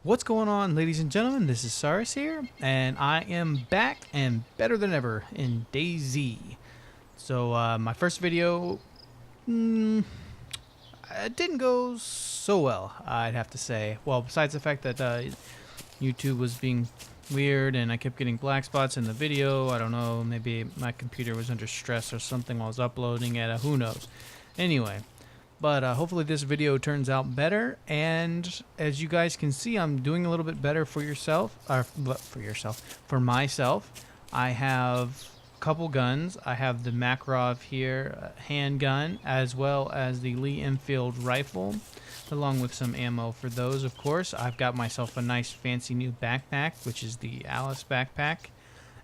What's going on, ladies and gentlemen? This is Cyrus here, and I am back and better than ever in DayZ. So, my first video, it didn't go so well, I'd have to say. Well, besides the fact that YouTube was being weird and I kept getting black spots in the video. I don't know, maybe my computer was under stress or something while I was uploading it. Who knows? Anyway. But hopefully this video turns out better, and as you guys can see, I'm doing a little bit better for myself. I have a couple guns. I have the Makarov here handgun, as well as the Lee Enfield rifle, along with some ammo for those, of course. I've got myself a nice fancy new backpack, which is the Alice backpack,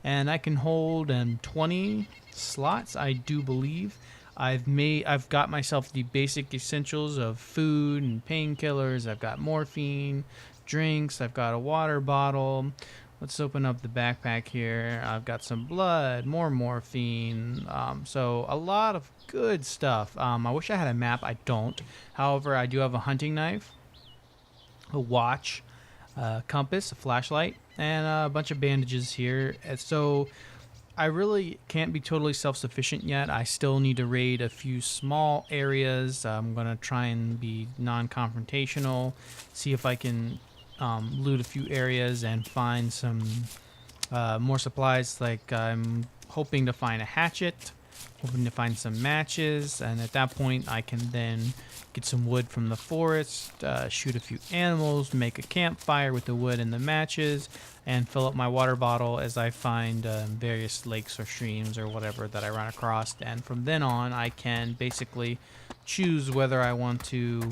and I can hold 20 slots, I do believe. I've got myself the basic essentials of food and painkillers. I've got morphine, drinks. I've got a water bottle. Let's open up the backpack here. I've got some blood, more morphine. So a lot of good stuff. I wish I had a map. I don't. However, I do have a hunting knife, a watch, a compass, a flashlight, and a bunch of bandages here. And so I really can't be totally self-sufficient yet. I still need to raid a few small areas. I'm going to try and be non-confrontational, see if I can loot a few areas and find some more supplies. Like I'm hoping to find a hatchet, hoping to find some matches, and at that point I can then get some wood from the forest, shoot a few animals, make a campfire with the wood and the matches, and fill up my water bottle as I find various lakes or streams or whatever that I run across. And from then on, I can basically choose whether I want to,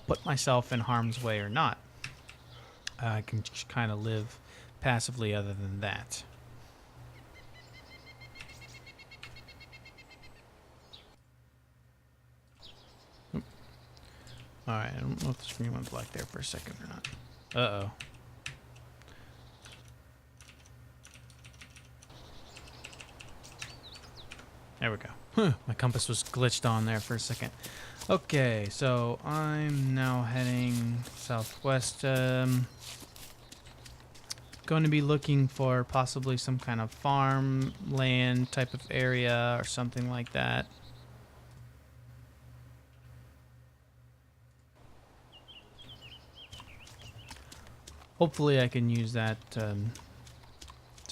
put myself in harm's way or not. I can just kind of live passively other than that. Alright, I don't know if the screen went black there for a second or not. Uh-oh. There we go. My compass was glitched on there for a second. Okay, so I'm now heading southwest. Going to be looking for possibly some kind of farmland type of area or something like that. Hopefully I can use that to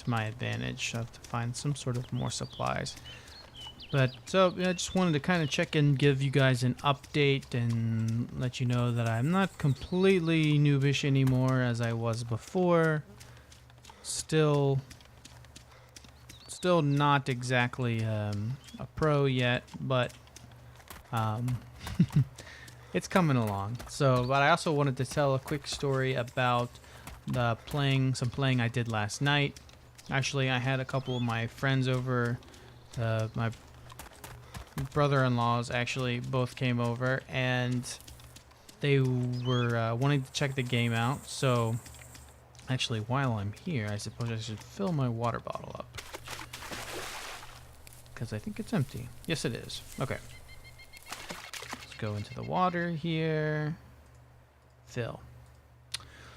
my advantage to find some sort of more supplies. But so I just wanted to kind of check and give you guys an update and let you know that I'm not completely noobish anymore as I was before. Still not exactly a pro yet, but it's coming along. So, but I also wanted to tell a quick story about the playing I did last night. Actually, I had a couple of my friends over. My brother-in-laws actually both came over, and they were wanting to check the game out. So actually, while I'm here, I suppose I should fill my water bottle up, because I think it's empty. Yes, it is. Okay, let's go into the water here. Fill.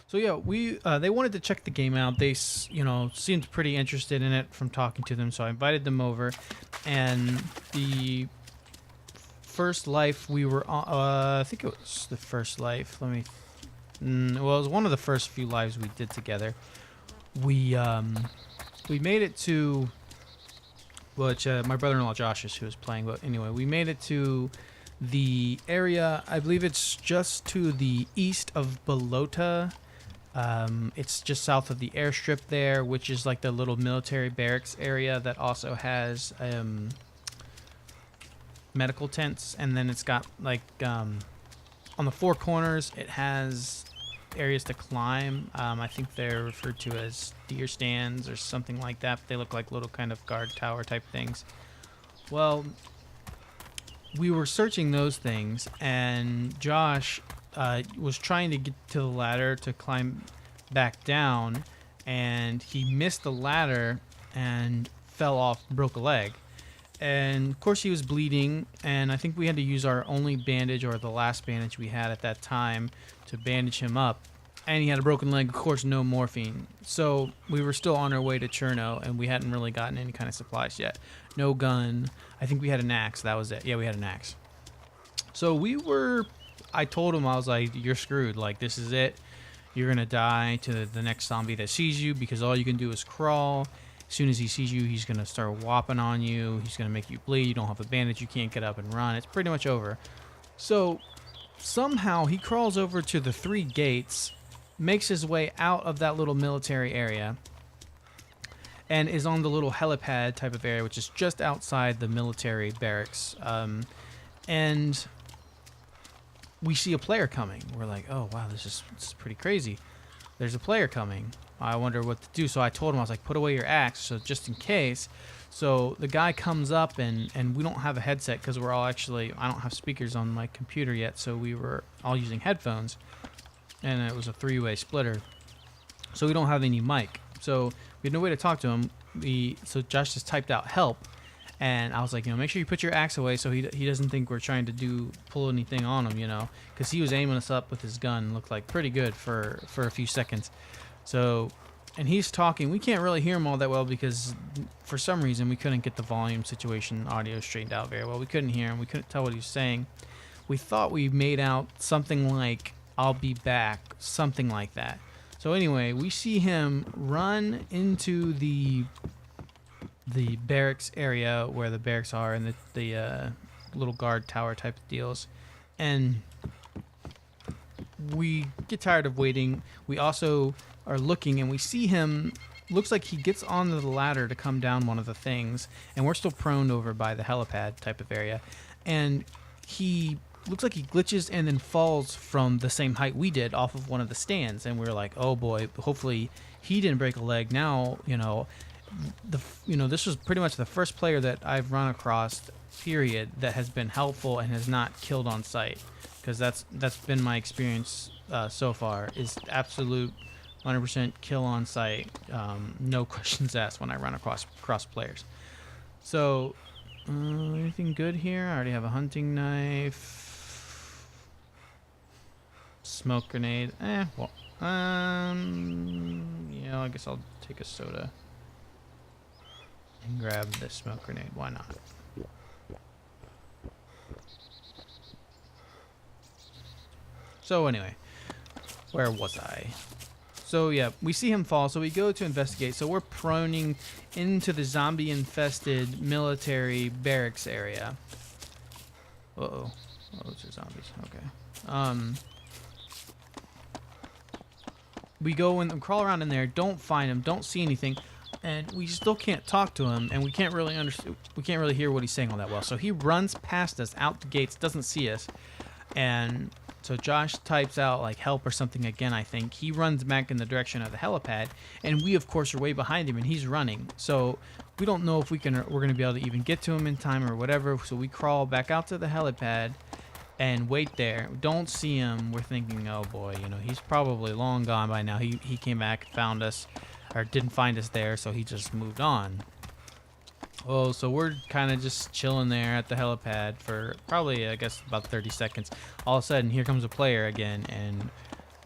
So yeah, they wanted to check the game out. They, seemed pretty interested in it from talking to them. So I invited them over, and the first life we were on, I think it was the first life. Well, it was one of the first few lives we did together. We made it to, which my brother-in-law Josh is who was playing. But anyway, we made it to the area. I believe it's just to the east of Balota. It's just south of the airstrip there, which is like the little military barracks area that also has medical tents. And then it's got like on the four corners, it has areas to climb. I think they're referred to as deer stands or something like that. They look like little kind of guard tower type things. Well, we were searching those things, and Josh was trying to get to the ladder to climb back down, and he missed the ladder and fell off, broke a leg. And of course he was bleeding, and I think we had to use our only bandage, or the last bandage we had at that time, to bandage him up. And he had a broken leg, of course, no morphine. So we were still on our way to Cherno, and we hadn't really gotten any kind of supplies yet. No gun. I think we had an axe. That was it. Yeah, we had an axe. So I told him, I was like, you're screwed. Like, this is it. You're going to die to the next zombie that sees you, because all you can do is crawl. As soon as he sees you, he's going to start whopping on you. He's going to make you bleed. You don't have a bandage. You can't get up and run. It's pretty much over. So somehow he crawls over to the 3 gates, makes his way out of that little military area, and is on the little helipad type of area, which is just outside the military barracks. And we see a player coming. We're like, oh, wow, this is pretty crazy. There's a player coming. I wonder what to do. So I told him, I was like, put away your axe, so just in case. So the guy comes up, and we don't have a headset because we're all actually, I don't have speakers on my computer yet, so we were all using headphones. And it was a 3-way splitter. So we don't have any mic. So we had no way to talk to him. So Josh just typed out help. And I was like, make sure you put your axe away so he doesn't think we're trying to pull anything on him, because he was aiming us up with his gun. Looked like pretty good for a few seconds. So, and he's talking. We can't really hear him all that well because for some reason we couldn't get the volume situation audio straightened out very well. We couldn't hear him. We couldn't tell what he was saying. We thought we made out something like, I'll be back, something like that. So anyway, we see him run into the barracks area where the barracks are, and the little guard tower type of deals. And we get tired of waiting. We also are looking, and we see him, looks like he gets onto the ladder to come down one of the things, and we're still prone over by the helipad type of area. And he looks like he glitches and then falls from the same height we did off of one of the stands. And we were like, oh boy, hopefully he didn't break a leg. Now, this was pretty much the first player that I've run across, period, that has been helpful and has not killed on sight, because that's been my experience so far, is absolute 100% kill on sight, no questions asked when I run across players. So anything good here? I already have a hunting knife, smoke grenade. Yeah, I guess I'll take a soda and grab the smoke grenade. Why not? So anyway, where was I? So yeah, we see him fall, so we go to investigate. So we're proning into the zombie-infested military barracks area. Uh-oh. Oh, those are zombies. Okay. We go and crawl around in there, don't find him, don't see anything, and we still can't talk to him, and we can't really hear what he's saying all that well. So he runs past us out the gates, doesn't see us, and so Josh types out like help or something again, I think. He runs back in the direction of the helipad, and we of course are way behind him, and he's running. So we don't know if we're gonna be able to even get to him in time or whatever. So we crawl back out to the helipad and wait there. We don't see him. We're thinking, oh boy, he's probably long gone by now. He came back, found us, or didn't find us there, so he just moved on. Oh, so we're kind of just chilling there at the helipad for probably, I guess, about 30 seconds. All of a sudden, here comes a player again, and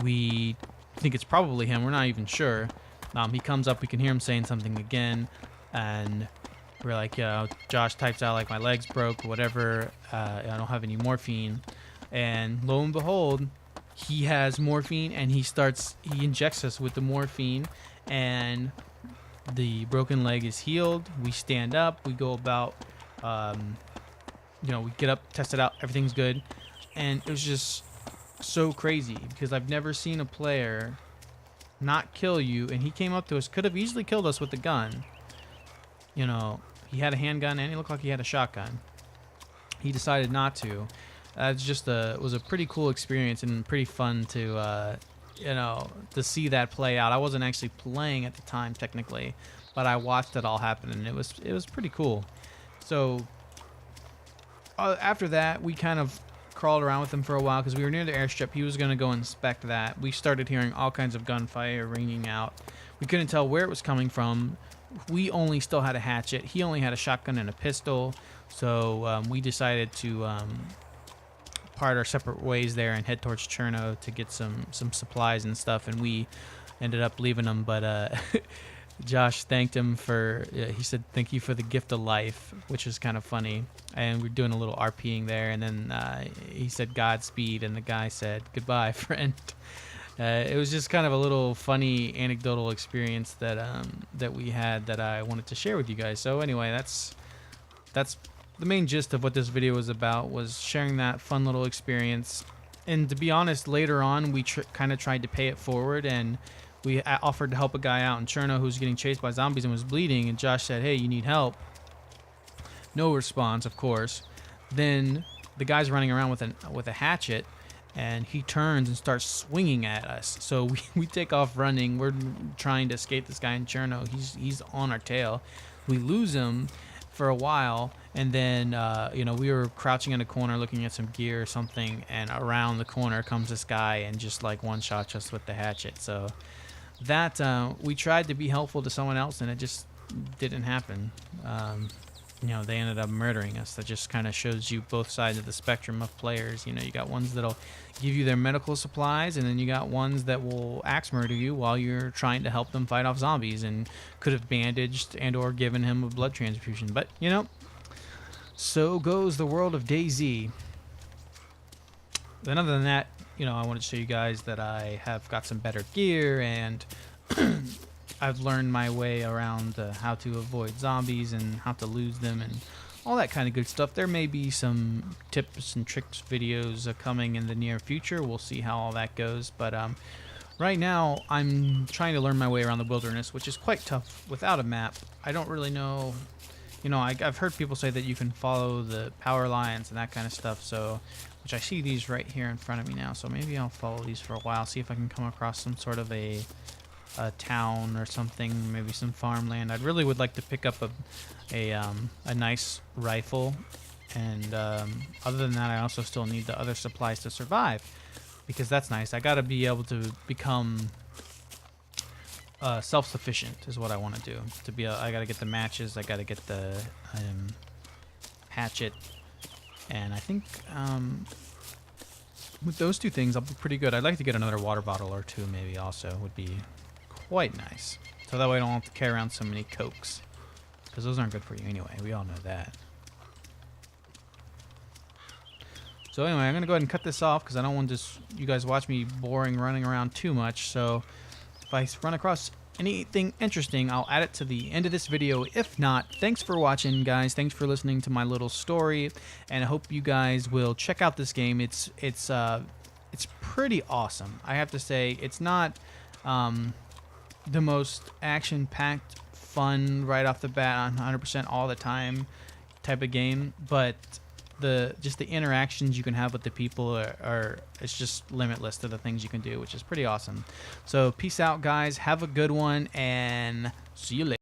we think it's probably him. We're not even sure. He comes up. We can hear him saying something again, and we're like, Josh types out, like, my legs broke, whatever. I don't have any morphine. And lo and behold, he has morphine, and he injects us with the morphine, and the broken leg is healed. We stand up. We go about, we get up, test it out. Everything's good. And it was just so crazy because I've never seen a player not kill you. And he came up to us, could have easily killed us with the gun. He had a handgun and he looked like he had a shotgun. He decided not to. It was a pretty cool experience and pretty fun to see that play out. I wasn't actually playing at the time technically, but I watched it all happen, and it was pretty cool. So after that, we kind of crawled around with him for a while because we were near the airstrip. He was going to go inspect that. We started hearing all kinds of gunfire ringing out. We couldn't tell where it was coming from. we only still had a hatchet. He only had a shotgun and a pistol. So we decided to part our separate ways there and head towards Cherno to get some supplies and stuff. And we ended up leaving him, but Josh thanked him for, he said, "Thank you for the gift of life," which is kind of funny. And we're doing a little RPing there, and then he said Godspeed, and the guy said goodbye, friend. It was just kind of a little funny anecdotal experience that that we had that I wanted to share with you guys. So anyway, that's the main gist of what this video was about, was sharing that fun little experience. And to be honest, later on we kind of tried to pay it forward, and we offered to help a guy out in Cherno who's getting chased by zombies and was bleeding, and Josh said, "Hey, you need help?" No response, of course. Then the guy's running around with a hatchet, and he turns and starts swinging at us. So we take off running. We're trying to escape this guy in Cherno. He's on our tail. We lose him for a while, and then you know, we were crouching in a corner looking at some gear or something, and around the corner comes this guy and just like one-shots us with the hatchet. So that we tried to be helpful to someone else, and it just didn't happen. You know, they ended up murdering us. That just kind of shows you both sides of the spectrum of players. You know, you got ones that'll give you their medical supplies, and then you got ones that will axe murder you while you're trying to help them fight off zombies, and could have bandaged and or given him a blood transfusion. But, you know, so goes the world of DayZ. Then other than that, you know, I wanted to show you guys that I have got some better gear, and I've learned my way around how to avoid zombies and how to lose them and all that kind of good stuff. There may be some tips and tricks videos coming in the near future. We'll see how all that goes. But right now, I'm trying to learn my way around the wilderness, which is quite tough without a map. I don't really know. You know, I've heard people say that you can follow the power lines and that kind of stuff. So, which I see these right here in front of me now. So maybe I'll follow these for a while, see if I can come across some sort of a town or something, maybe some farmland. I really would like to pick up a nice rifle, and other than that, I also still need the other supplies to survive, because that's nice. I gotta be able to become self-sufficient is what I want to do. I gotta get the matches, I gotta get the hatchet, and I think with those two things I'll be pretty good. I'd like to get another water bottle or two maybe also, would be quite nice. So that way I don't have to carry around so many Cokes, because those aren't good for you anyway. We all know that. So anyway, I'm going to go ahead and cut this off, because I don't want you guys watch me boring running around too much. So if I run across anything interesting, I'll add it to the end of this video. If not, thanks for watching, guys. Thanks for listening to my little story, and I hope you guys will check out this game. It's pretty awesome, I have to say. It's not the most action-packed, fun right off the bat on 100% all the time type of game, but just the interactions you can have with the people are it's just limitless to the things you can do, which is pretty awesome. So peace out, guys. Have a good one, and see you later.